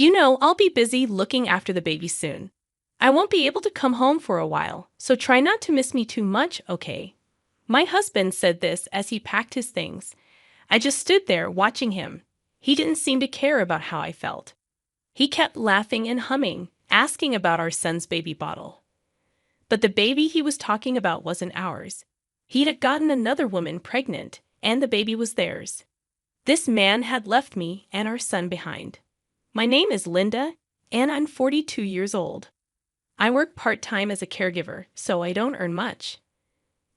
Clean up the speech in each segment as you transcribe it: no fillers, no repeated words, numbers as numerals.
I'll be busy looking after the baby soon. I won't be able to come home for a while, so try not to miss me too much, okay? My husband said this as he packed his things. I just stood there watching him. He didn't seem to care about how I felt. He kept laughing and humming, asking about our son's baby bottle. But the baby he was talking about wasn't ours. He'd gotten another woman pregnant, and the baby was theirs. This man had left me and our son behind. My name is Linda, and I'm 42 years old. I work part-time as a caregiver, so I don't earn much.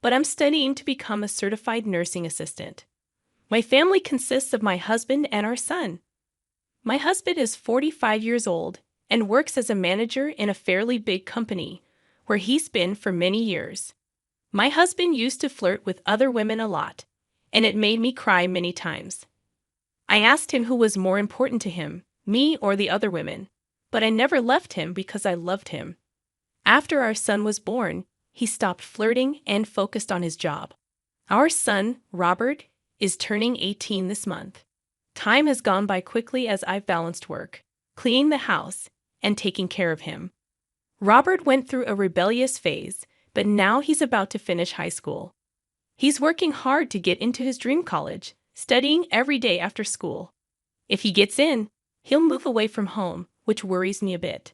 But I'm studying to become a certified nursing assistant. My family consists of my husband and our son. My husband is 45 years old and works as a manager in a fairly big company, where he's been for many years. My husband used to flirt with other women a lot, and it made me cry many times. I asked him who was more important to him, me or the other women, but I never left him because I loved him. After our son was born, he stopped flirting and focused on his job. Our son, Robert, is turning 18 this month. Time has gone by quickly as I've balanced work, cleaning the house, and taking care of him. Robert went through a rebellious phase, but now he's about to finish high school. He's working hard to get into his dream college, studying every day after school. If he gets in, he'll move away from home, which worries me a bit.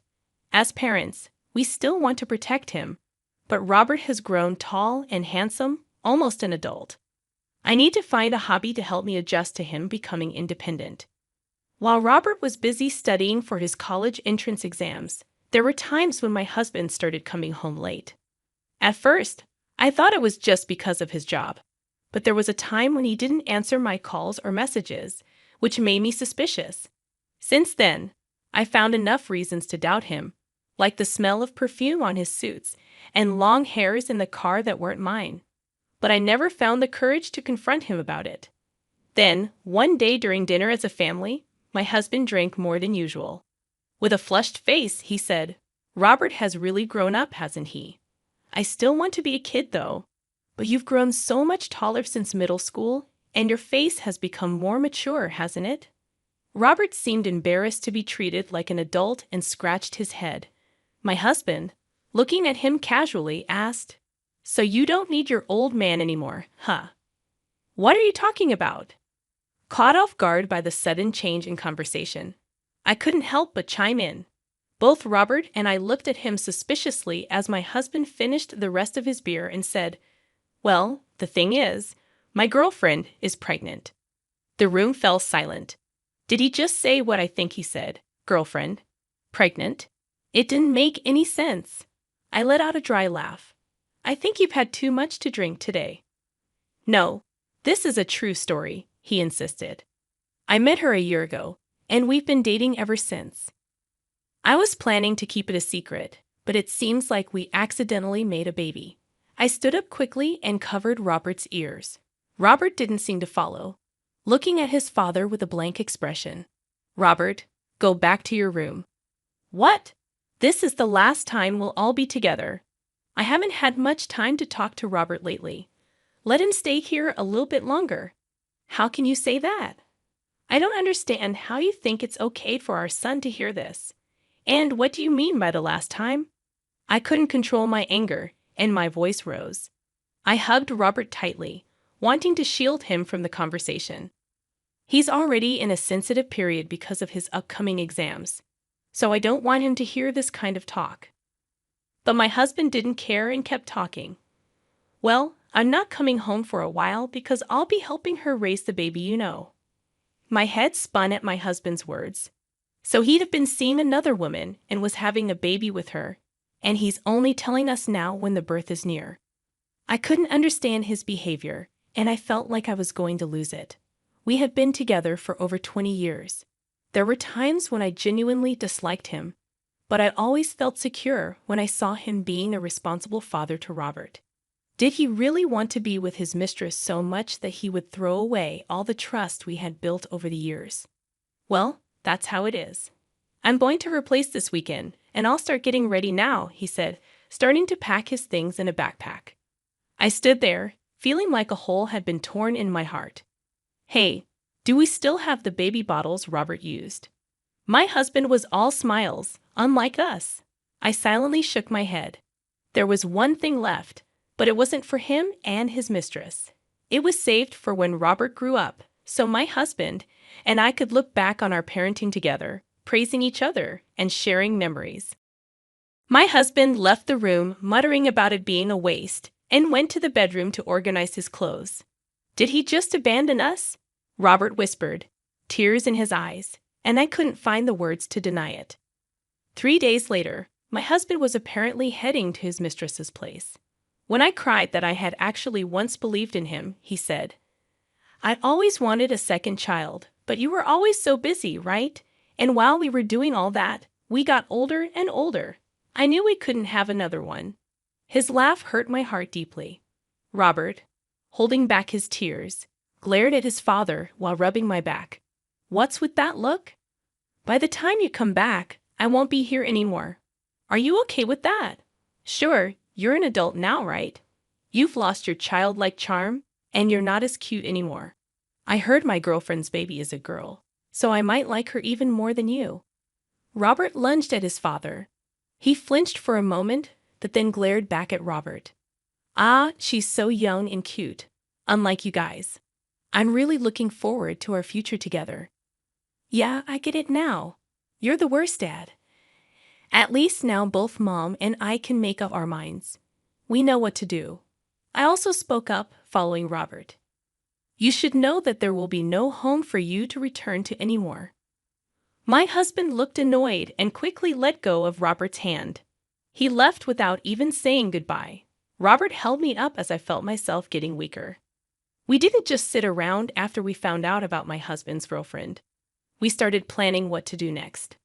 As parents, we still want to protect him, but Robert has grown tall and handsome, almost an adult. I need to find a hobby to help me adjust to him becoming independent. While Robert was busy studying for his college entrance exams, there were times when my husband started coming home late. At first, I thought it was just because of his job, but there was a time when he didn't answer my calls or messages, which made me suspicious. Since then, I found enough reasons to doubt him, like the smell of perfume on his suits and long hairs in the car that weren't mine. But I never found the courage to confront him about it. Then, one day during dinner as a family, my husband drank more than usual. With a flushed face, he said, "Robert has really grown up, hasn't he? I still want to be a kid, though. But you've grown so much taller since middle school, and your face has become more mature, hasn't it?" Robert seemed embarrassed to be treated like an adult and scratched his head. My husband, looking at him casually, asked, "So you don't need your old man anymore, huh?" "What are you talking about?" Caught off guard by the sudden change in conversation, I couldn't help but chime in. Both Robert and I looked at him suspiciously as my husband finished the rest of his beer and said, "Well, the thing is, my girlfriend is pregnant." The room fell silent. Did he just say what I think he said? Girlfriend? Pregnant? It didn't make any sense. I let out a dry laugh. "I think you've had too much to drink today." "No, this is a true story," he insisted. "I met her a year ago, and we've been dating ever since. I was planning to keep it a secret, but it seems like we accidentally made a baby." I stood up quickly and covered Robert's ears. Robert didn't seem to follow, looking at his father with a blank expression. "Robert, go back to your room." "What? This is the last time we'll all be together." I haven't had much time to talk to Robert lately. Let him stay here a little bit longer. How can you say that? I don't understand how you think it's okay for our son to hear this. And what do you mean by the last time? I couldn't control my anger, and my voice rose. I hugged Robert tightly, wanting to shield him from the conversation. He's already in a sensitive period because of his upcoming exams, so I don't want him to hear this kind of talk. But my husband didn't care and kept talking. "Well, I'm not coming home for a while because I'll be helping her raise the baby, you know." My head spun at my husband's words. So he'd have been seeing another woman and was having a baby with her, and he's only telling us now when the birth is near. I couldn't understand his behavior, and I felt like I was going to lose it. We had been together for over 20 years. There were times when I genuinely disliked him, but I always felt secure when I saw him being a responsible father to Robert. Did he really want to be with his mistress so much that he would throw away all the trust we had built over the years? Well, that's how it is. "I'm going to replace this weekend, and I'll start getting ready now," he said, starting to pack his things in a backpack. I stood there, feeling like a hole had been torn in my heart. "Hey, do we still have the baby bottles Robert used?" My husband was all smiles, unlike us. I silently shook my head. There was one thing left, but it wasn't for him and his mistress. It was saved for when Robert grew up, so my husband and I could look back on our parenting together, praising each other and sharing memories. My husband left the room, muttering about it being a waste, and went to the bedroom to organize his clothes. Did he just abandon us? Robert whispered, tears in his eyes, and I couldn't find the words to deny it. 3 days later, my husband was apparently heading to his mistress's place. When I cried that I had actually once believed in him, he said, "I always wanted a second child, but you were always so busy, right? And while we were doing all that, we got older and older. I knew we couldn't have another one." His laugh hurt my heart deeply. Robert, holding back his tears, glared at his father while rubbing my back. "What's with that look? By the time you come back, I won't be here anymore. Are you okay with that? Sure, you're an adult now, right? You've lost your childlike charm, and you're not as cute anymore. I heard my girlfriend's baby is a girl, so I might like her even more than you." Robert lunged at his father. He flinched for a moment, but then glared back at Robert. "Ah, she's so young and cute, unlike you guys. I'm really looking forward to our future together." "Yeah, I get it now. You're the worst, Dad. At least now both Mom and I can make up our minds. We know what to do." I also spoke up, following Robert. "You should know that there will be no home for you to return to anymore." My husband looked annoyed and quickly let go of Robert's hand. He left without even saying goodbye. Robert held me up as I felt myself getting weaker. We didn't just sit around after we found out about my husband's girlfriend. We started planning what to do next.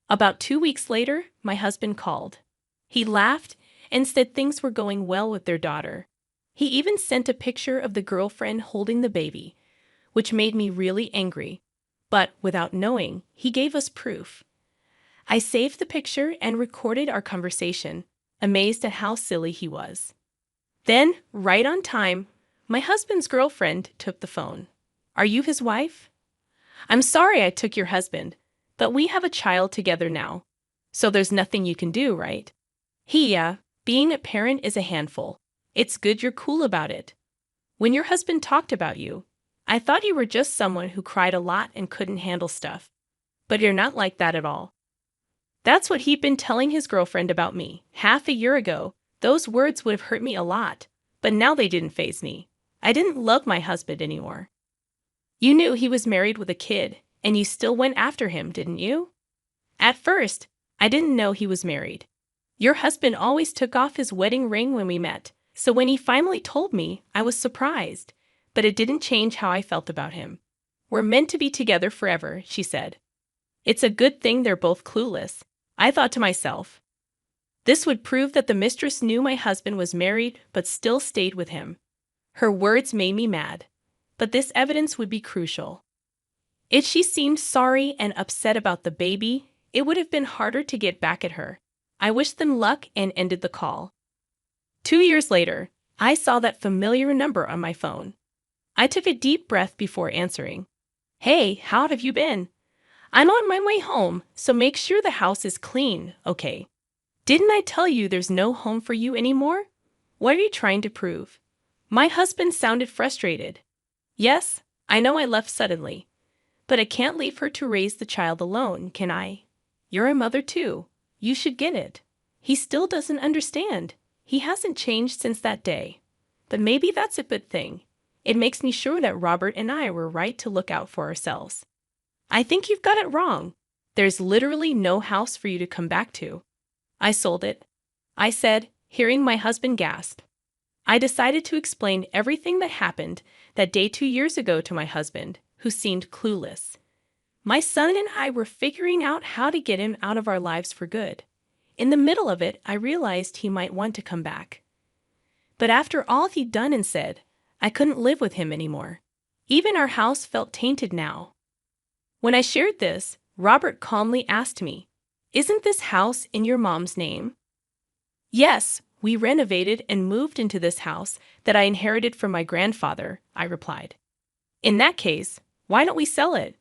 About 2 weeks later, my husband called. He laughed and said things were going well with their daughter. He even sent a picture of the girlfriend holding the baby, which made me really angry. But without knowing, he gave us proof. I saved the picture and recorded our conversation, amazed at how silly he was. Then, right on time, my husband's girlfriend took the phone. "Are you his wife?" "I'm sorry I took your husband, but we have a child together now. So there's nothing you can do, right?" Yeah, being a parent is a handful. It's good you're cool about it. When your husband talked about you, I thought you were just someone who cried a lot and couldn't handle stuff. But you're not like that at all. That's what he'd been telling his girlfriend about me. Half a year ago, those words would have hurt me a lot, but now they didn't faze me. I didn't love my husband anymore. You knew he was married with a kid, and you still went after him, didn't you? At first, I didn't know he was married. Your husband always took off his wedding ring when we met, so when he finally told me, I was surprised, but it didn't change how I felt about him. "We're meant to be together forever," she said. "It's a good thing they're both clueless," I thought to myself. This would prove that the mistress knew my husband was married but still stayed with him. Her words made me mad, but this evidence would be crucial. If she seemed sorry and upset about the baby, it would have been harder to get back at her. I wished them luck and ended the call. 2 years later, I saw that familiar number on my phone. I took a deep breath before answering. "Hey, how have you been? I'm on my way home, so make sure the house is clean, okay? Didn't I tell you there's no home for you anymore? What are you trying to prove?" My husband sounded frustrated. "Yes, I know I left suddenly, but I can't leave her to raise the child alone, can I? You're a mother too. You should get it." He still doesn't understand. He hasn't changed since that day. But maybe that's a good thing. It makes me sure that Robert and I were right to look out for ourselves. "I think you've got it wrong. There's literally no house for you to come back to." "I sold it," I said, hearing my husband gasp. I decided to explain everything that happened that day 2 years ago to my husband, who seemed clueless. My son and I were figuring out how to get him out of our lives for good. In the middle of it, I realized he might want to come back. But after all he'd done and said, I couldn't live with him anymore. Even our house felt tainted now. When I shared this, Robert calmly asked me, "Isn't this house in your mom's name?" "Yes, we renovated and moved into this house that I inherited from my grandfather," I replied. "In that case, why don't we sell it?"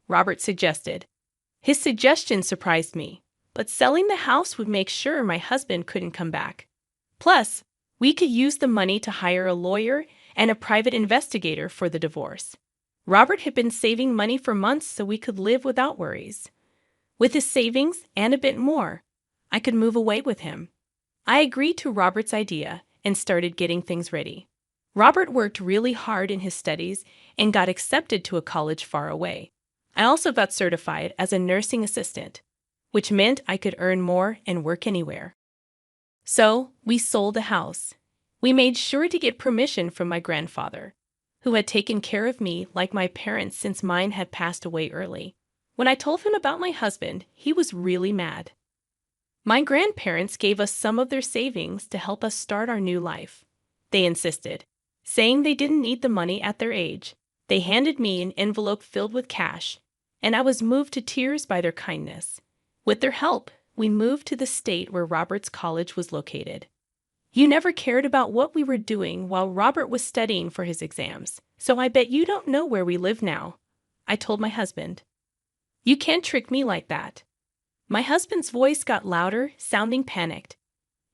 Robert suggested. His suggestion surprised me, but selling the house would make sure my husband couldn't come back. Plus, we could use the money to hire a lawyer and a private investigator for the divorce. Robert had been saving money for months so we could live without worries. With his savings and a bit more, I could move away with him. I agreed to Robert's idea and started getting things ready. Robert worked really hard in his studies and got accepted to a college far away. I also got certified as a nursing assistant, which meant I could earn more and work anywhere. So, we sold the house. We made sure to get permission from my grandfather, who had taken care of me like my parents since mine had passed away early. When I told him about my husband, he was really mad. My grandparents gave us some of their savings to help us start our new life. They insisted, saying they didn't need the money at their age. They handed me an envelope filled with cash, and I was moved to tears by their kindness. With their help, we moved to the state where Robert's college was located. You never cared about what we were doing while Robert was studying for his exams, so I bet you don't know where we live now, I told my husband. You can't trick me like that. My husband's voice got louder, sounding panicked.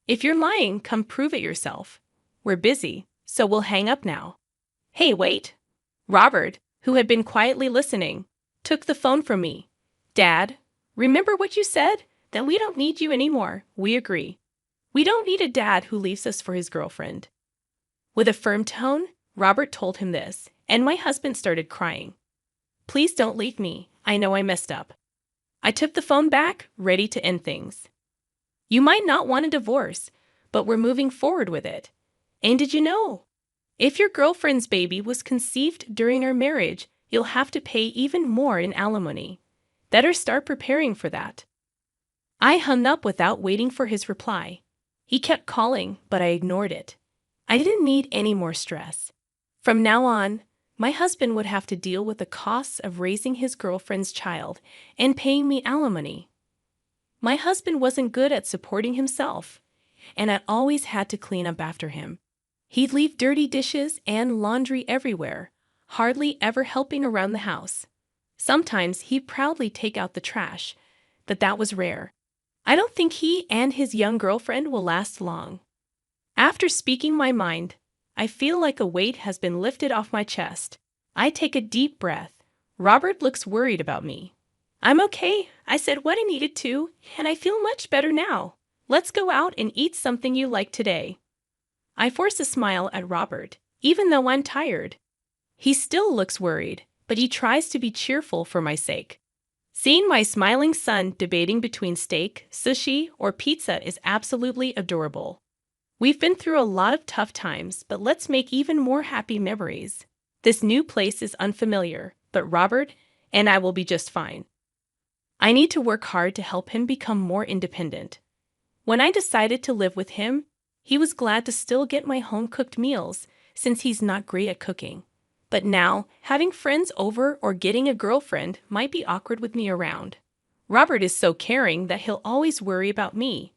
If you're lying, come prove it yourself. We're busy, so we'll hang up now. Hey, wait. Robert, who had been quietly listening, took the phone from me. Dad, remember what you said? That we don't need you anymore. We agree. We don't need a dad who leaves us for his girlfriend. With a firm tone, Robert told him this, and my husband started crying. Please don't leave me. I know I messed up. I took the phone back, ready to end things. You might not want a divorce, but we're moving forward with it. And did you know? If your girlfriend's baby was conceived during our marriage, you'll have to pay even more in alimony. Better start preparing for that. I hung up without waiting for his reply. He kept calling, but I ignored it. I didn't need any more stress. From now on, my husband would have to deal with the costs of raising his girlfriend's child and paying me alimony. My husband wasn't good at supporting himself, and I always had to clean up after him. He'd leave dirty dishes and laundry everywhere, hardly ever helping around the house. Sometimes he'd proudly take out the trash, but that was rare. I don't think he and his young girlfriend will last long. After speaking my mind, I feel like a weight has been lifted off my chest. I take a deep breath. Robert looks worried about me. I'm okay. I said what I needed to, and I feel much better now. Let's go out and eat something you like today. I force a smile at Robert, even though I'm tired. He still looks worried, but he tries to be cheerful for my sake. Seeing my smiling son debating between steak, sushi, or pizza is absolutely adorable. We've been through a lot of tough times, but let's make even more happy memories. This new place is unfamiliar, but Robert and I will be just fine. I need to work hard to help him become more independent. When I decided to live with him, he was glad to still get my home-cooked meals since he's not great at cooking. But now, having friends over or getting a girlfriend might be awkward with me around. Robert is so caring that he'll always worry about me,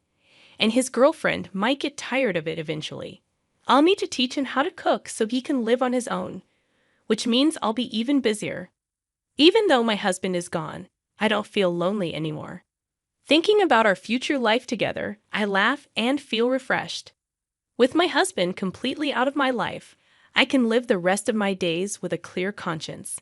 and his girlfriend might get tired of it eventually. I'll need to teach him how to cook so he can live on his own, which means I'll be even busier. Even though my husband is gone, I don't feel lonely anymore. Thinking about our future life together, I laugh and feel refreshed. With my husband completely out of my life, I can live the rest of my days with a clear conscience.